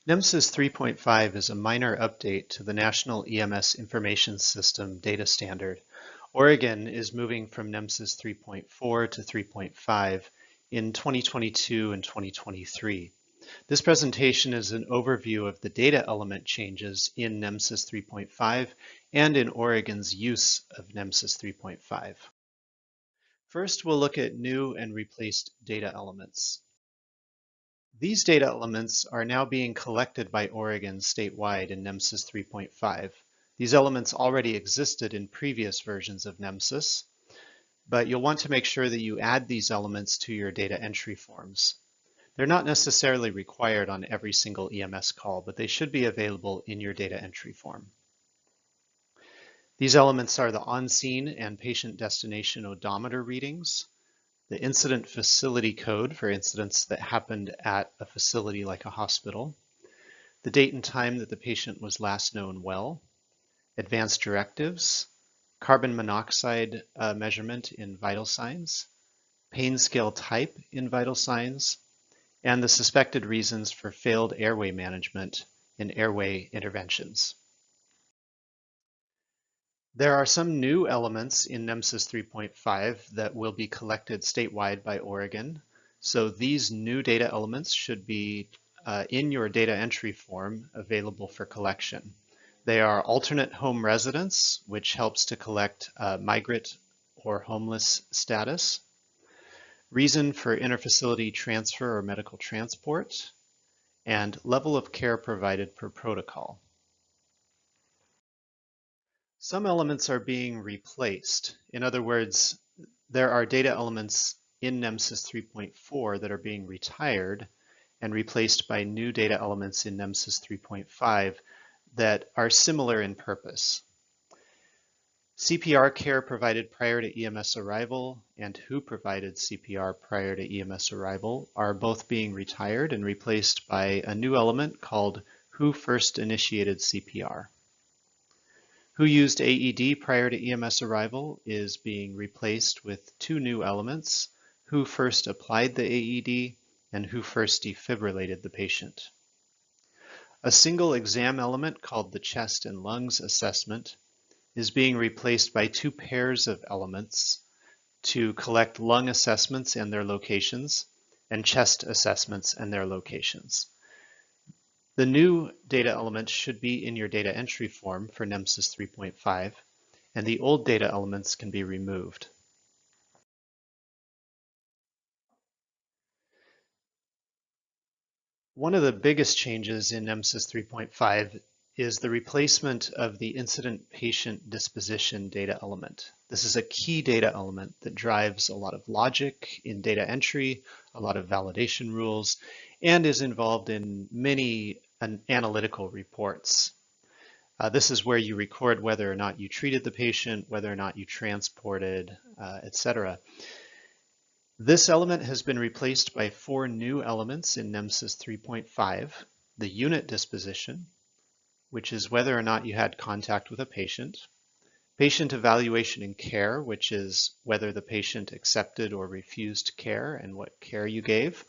NEMSIS 3.5 is a minor update to the National EMS Information System data standard. Oregon is moving from NEMSIS 3.4 to 3.5 in 2022 and 2023. This presentation is an overview of the data element changes in NEMSIS 3.5 and in Oregon's use of NEMSIS 3.5. First, we'll look at new and replaced data elements. These data elements are now being collected by Oregon statewide in NEMSIS 3.5. These elements already existed in previous versions of NEMSIS, but you'll want to make sure that you add these elements to your data entry forms. They're not necessarily required on every single EMS call, but they should be available in your data entry form. These elements are the on-scene and patient destination odometer readings, the incident facility code for incidents that happened at a facility like a hospital, the date and time that the patient was last known well, advanced directives, carbon monoxide measurement in vital signs, pain scale type in vital signs, and the suspected reasons for failed airway management in airway interventions. There are some new elements in NEMSIS 3.5 that will be collected statewide by Oregon. So these new data elements should be in your data entry form available for collection. They are alternate home residence, which helps to collect migrant or homeless status, reason for interfacility transfer or medical transport, and level of care provided per protocol. Some elements are being replaced. In other words, there are data elements in NEMSIS 3.4 that are being retired and replaced by new data elements in NEMSIS 3.5 that are similar in purpose. CPR care provided prior to EMS arrival and who provided CPR prior to EMS arrival are both being retired and replaced by a new element called who first initiated CPR. Who used AED prior to EMS arrival is being replaced with two new elements, who first applied the AED and who first defibrillated the patient. A single exam element called the chest and lungs assessment is being replaced by two pairs of elements to collect lung assessments and their locations and chest assessments and their locations. The new data elements should be in your data entry form for NEMSIS 3.5, and the old data elements can be removed. One of the biggest changes in NEMSIS 3.5 is the replacement of the incident patient disposition data element. This is a key data element that drives a lot of logic in data entry, a lot of validation rules, and is involved in many analytical reports. This is where you record whether or not you treated the patient, whether or not you transported, etc. This element has been replaced by four new elements in NEMSIS 3.5, the unit disposition, which is whether or not you had contact with a patient, patient evaluation and care, which is whether the patient accepted or refused care and what care you gave,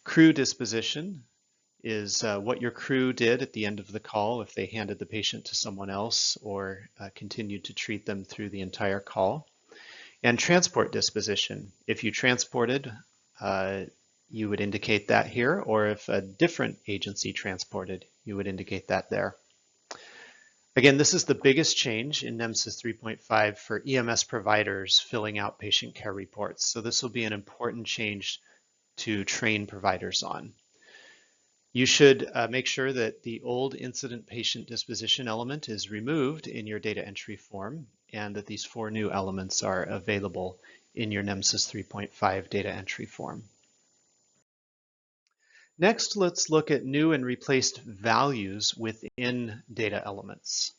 crew disposition is what your crew did at the end of the call if they handed the patient to someone else or continued to treat them through the entire call. And transport disposition, if you transported, you would indicate that here, or if a different agency transported, you would indicate that there. Again, this is the biggest change in NEMSIS 3.5 for EMS providers filling out patient care reports. So this will be an important change to train providers on. You should make sure that the old incident patient disposition element is removed in your data entry form and that these four new elements are available in your NEMSIS 3.5 data entry form. Next, let's look at new and replaced values within data elements.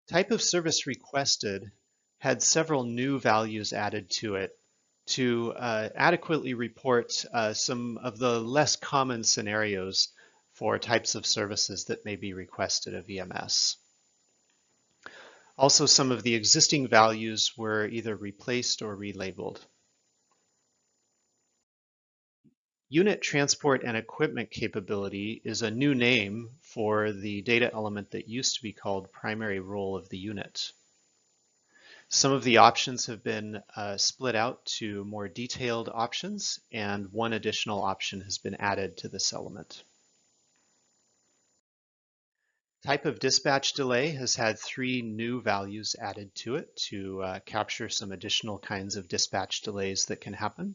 Type of service requested had several new values added to it to adequately report some of the less common scenarios for types of services that may be requested of EMS. Also, some of the existing values were either replaced or relabeled. Unit transport and equipment capability is a new name for the data element that used to be called primary role of the unit. Some of the options have been split out to more detailed options, and one additional option has been added to this element. Type of dispatch delay has had 3 new values added to it to capture some additional kinds of dispatch delays that can happen.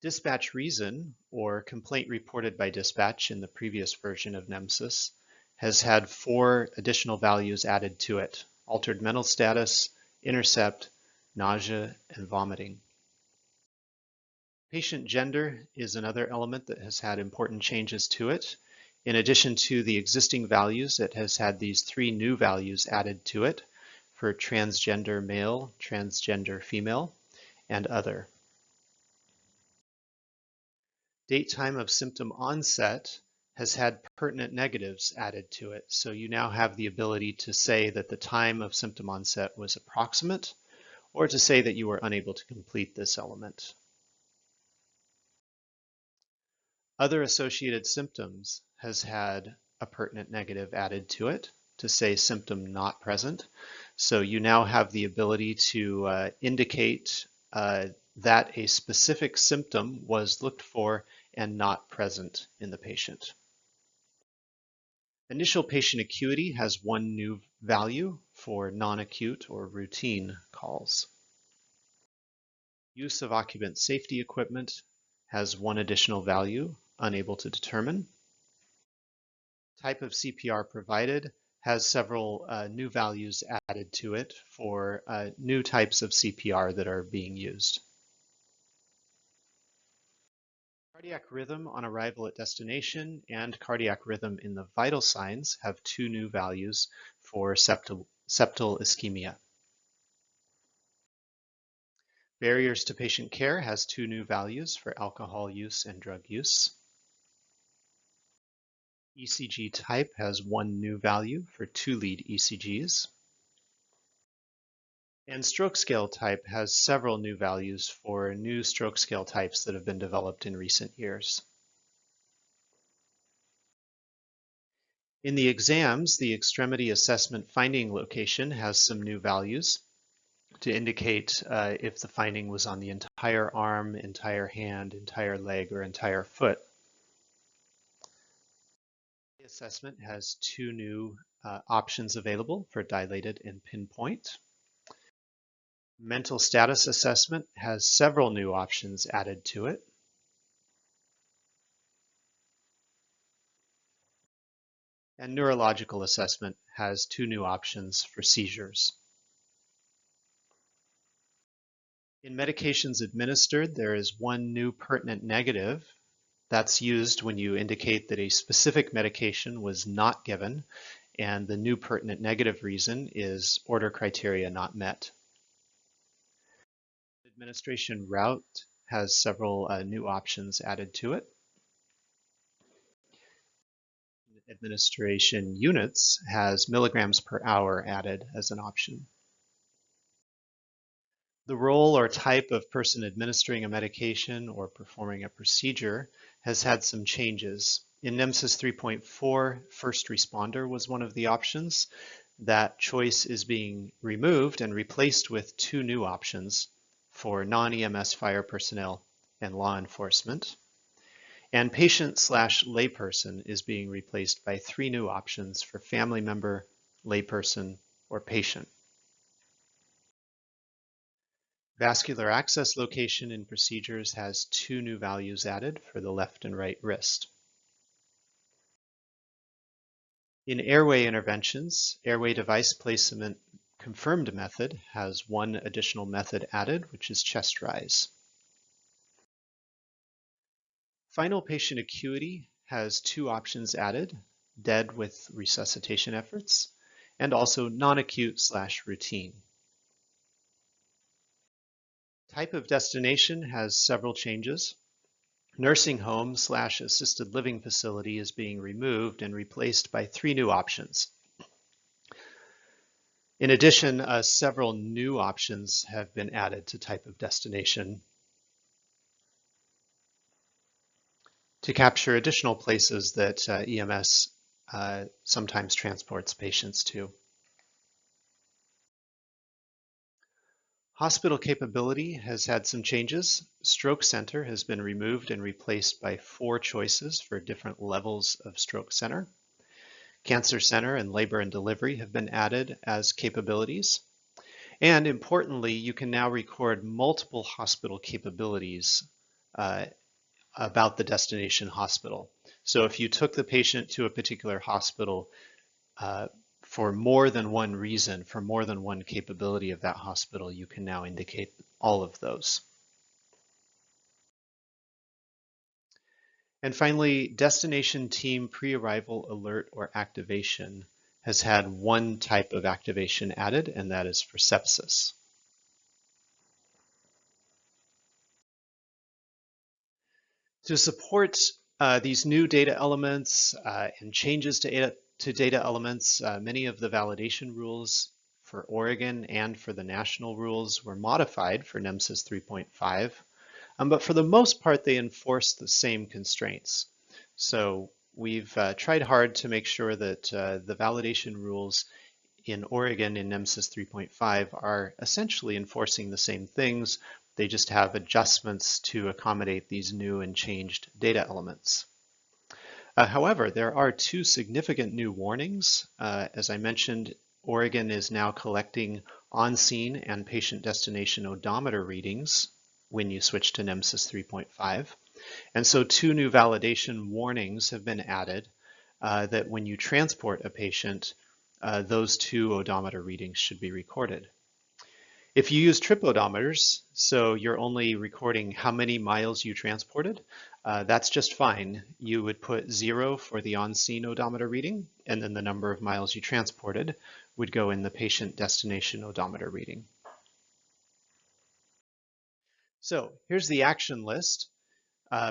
Dispatch reason, or complaint reported by dispatch in the previous version of NEMSIS, has had 4 additional values added to it: altered mental status, intercept, nausea, and vomiting. Patient gender is another element that has had important changes to it. In addition to the existing values, it has had these 3 new values added to it for transgender male, transgender female, and other. Date time of symptom onset has had pertinent negatives added to it. So you now have the ability to say that the time of symptom onset was approximate, or to say that you were unable to complete this element. Other associated symptoms has had a pertinent negative added to it to say symptom not present. So you now have the ability to indicate that a specific symptom was looked for and not present in the patient. Initial patient acuity has 1 new value for non-acute or routine calls. Use of occupant safety equipment has 1 additional value, unable to determine. Type of CPR provided has several new values added to it for new types of CPR that are being used. Cardiac rhythm on arrival at destination and cardiac rhythm in the vital signs have 2 new values for septal ischemia. Barriers to patient care has 2 new values for alcohol use and drug use. ECG type has 1 new value for 2-lead ECGs. And stroke scale type has several new values for new stroke scale types that have been developed in recent years. In the exams, the extremity assessment finding location has some new values to indicate if the finding was on the entire arm, entire hand, entire leg, or entire foot. The assessment has 2 new options available for dilated and pinpoint. Mental status assessment has several new options added to it. And neurological assessment has 2 new options for seizures. In medications administered, there is 1 new pertinent negative that's used when you indicate that a specific medication was not given, and the new pertinent negative reason is order criteria not met. Administration route has several new options added to it. Administration units has milligrams per hour added as an option. The role or type of person administering a medication or performing a procedure has had some changes. In NEMSIS 3.4, first responder was one of the options. That choice is being removed and replaced with 2 new options for non-EMS fire personnel and law enforcement. And patient/layperson is being replaced by 3 new options for family member, layperson, or patient. Vascular access location in procedures has 2 new values added for the left and right wrist. In airway interventions, airway device placement confirmed method has 1 additional method added, which is chest rise. Final patient acuity has 2 options added: dead with resuscitation efforts, and also non-acute/routine. Type of destination has several changes. Nursing home/assisted living facility is being removed and replaced by 3 new options. In addition, several new options have been added to type of destination. to capture additional places that EMS sometimes transports patients to. Hospital capability has had some changes. Stroke Center has been removed and replaced by 4 choices for different levels of Stroke Center. Cancer Center and Labor and Delivery have been added as capabilities. And importantly, you can now record multiple hospital capabilities about the destination hospital. So if you took the patient to a particular hospital for more than one reason, for more than one capability of that hospital, you can now indicate all of those. And finally, destination team pre-arrival alert or activation has had one type of activation added, and that is for sepsis. To support these new data elements and changes to data elements, many of the validation rules for Oregon and for the national rules were modified for NEMSIS 3.5, but for the most part, they enforce the same constraints. So we've tried hard to make sure that the validation rules in Oregon in NEMSIS 3.5 are essentially enforcing the same things. They just have adjustments to accommodate these new and changed data elements. However, there are 2 significant new warnings. As I mentioned, Oregon is now collecting on-scene and patient destination odometer readings when you switch to NEMSIS 3.5. And so 2 new validation warnings have been added that when you transport a patient, those 2 odometer readings should be recorded. If you use trip odometers, so you're only recording how many miles you transported, that's just fine. You would put 0 for the on-scene odometer reading, and then the number of miles you transported would go in the patient destination odometer reading. So here's the action list.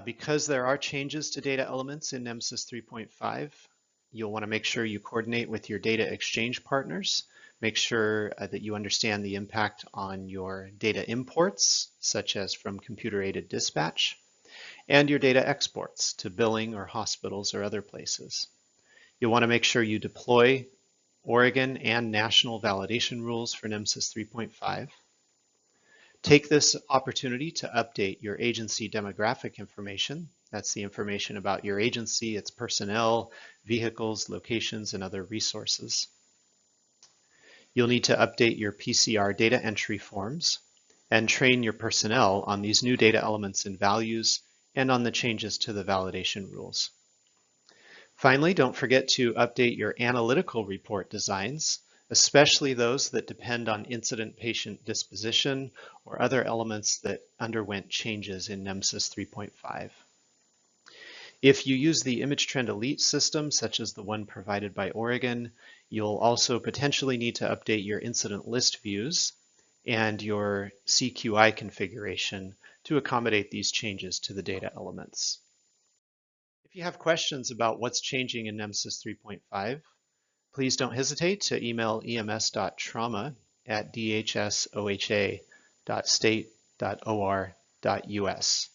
Because there are changes to data elements in NEMSIS 3.5, you'll want to make sure you coordinate with your data exchange partners. Make sure that you understand the impact on your data imports, such as from computer-aided dispatch, and your data exports to billing or hospitals or other places. You'll want to make sure you deploy Oregon and national validation rules for NEMSIS 3.5. Take this opportunity to update your agency demographic information. That's the information about your agency, its personnel, vehicles, locations, and other resources. You'll need to update your PCR data entry forms and train your personnel on these new data elements and values and on the changes to the validation rules. Finally, don't forget to update your analytical report designs, especially those that depend on incident patient disposition or other elements that underwent changes in NEMSIS 3.5. If you use the Image Trend Elite system, such as the one provided by Oregon, you'll also potentially need to update your incident list views and your CQI configuration to accommodate these changes to the data elements. If you have questions about what's changing in NEMSIS 3.5, please don't hesitate to email ems.trauma@dhsoha.state.or.us.